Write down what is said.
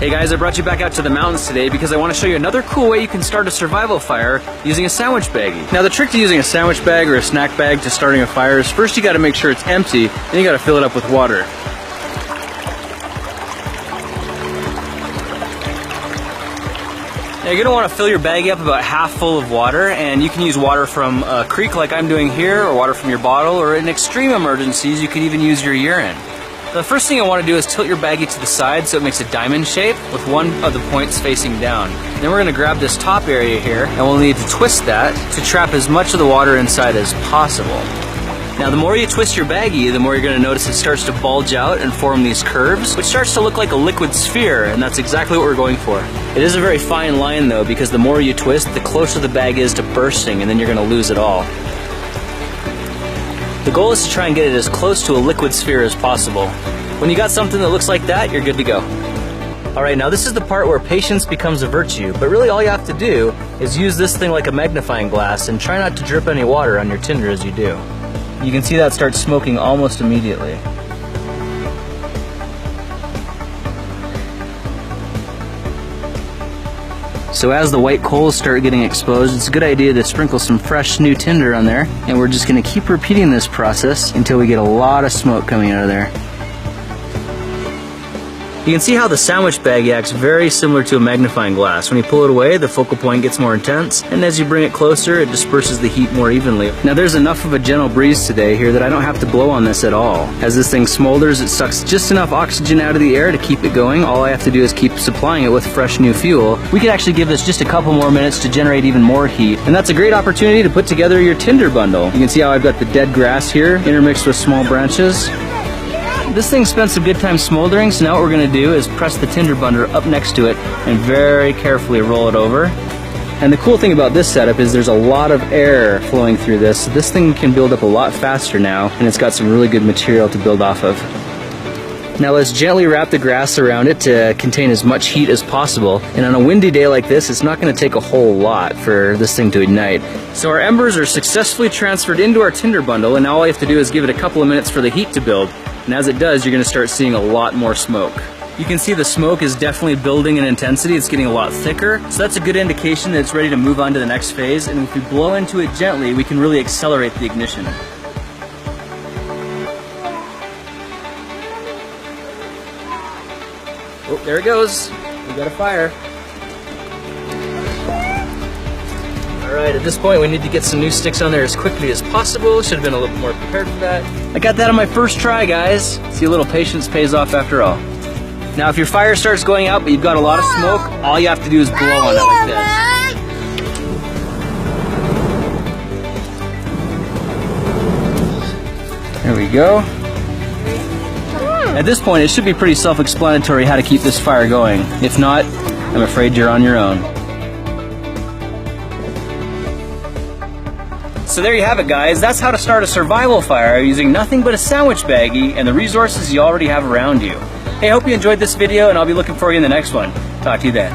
Hey guys, I brought you back out to the mountains today because I want to show you another cool way you can start a survival fire using a sandwich baggie. Now the trick to using a sandwich bag or a snack bag to starting a fire is first you got to make sure it's empty, then you got to fill it up with water. Now you're going to want to fill your baggie up about half full of water, and you can use water from a creek like I'm doing here, or water from your bottle, or in extreme emergencies you could even use your urine. The first thing I want to do is tilt your baggie to the side so it makes a diamond shape with one of the points facing down. Then we're going to grab this top area here and we'll need to twist that to trap as much of the water inside as possible. Now the more you twist your baggie, the more you're going to notice it starts to bulge out and form these curves, which starts to look like a liquid sphere, and that's exactly what we're going for. It is a very fine line though, because the more you twist, the closer the bag is to bursting, and then you're going to lose it all. The goal is to try and get it as close to a liquid sphere as possible. When you got something that looks like that, you're good to go. Alright, now this is the part where patience becomes a virtue, but really all you have to do is use this thing like a magnifying glass and try not to drip any water on your tinder as you do. You can see that starts smoking almost immediately. So as the white coals start getting exposed, it's a good idea to sprinkle some fresh new tinder on there, and we're just going to keep repeating this process until we get a lot of smoke coming out of there. You can see how the sandwich baggie acts very similar to a magnifying glass. When you pull it away, the focal point gets more intense, and as you bring it closer, it disperses the heat more evenly. Now there's enough of a gentle breeze today here that I don't have to blow on this at all. As this thing smolders, it sucks just enough oxygen out of the air to keep it going. All I have to do is keep supplying it with fresh new fuel. We could actually give this just a couple more minutes to generate even more heat, and that's a great opportunity to put together your tinder bundle. You can see how I've got the dead grass here, intermixed with small branches. This thing spent some good time smoldering, so now what we're going to do is press the tinder bundle up next to it and very carefully roll it over. And the cool thing about this setup is there's a lot of air flowing through this, so this thing can build up a lot faster now, and it's got some really good material to build off of. Now let's gently wrap the grass around it to contain as much heat as possible, and on a windy day like this, it's not going to take a whole lot for this thing to ignite. So our embers are successfully transferred into our tinder bundle, and now all you have to do is give it a couple of minutes for the heat to build. And as it does, you're going to start seeing a lot more smoke. You can see the smoke is definitely building in intensity. It's getting a lot thicker, so that's a good indication that it's ready to move on to the next phase, and if we blow into it gently, we can really accelerate the ignition. Oh, there it goes. We got a fire. Alright, at this point we need to get some new sticks on there as quickly as possible. Should have been a little more prepared for that. I got that on my first try, guys. See, a little patience pays off after all. Now if your fire starts going out but you've got a lot of smoke, all you have to do is blow on it like this. There we go. At this point it should be pretty self-explanatory how to keep this fire going. If not, I'm afraid you're on your own. So there you have it, guys. That's how to start a survival fire using nothing but a sandwich baggie and the resources you already have around you. Hey, I hope you enjoyed this video, and I'll be looking for you in the next one. Talk to you then.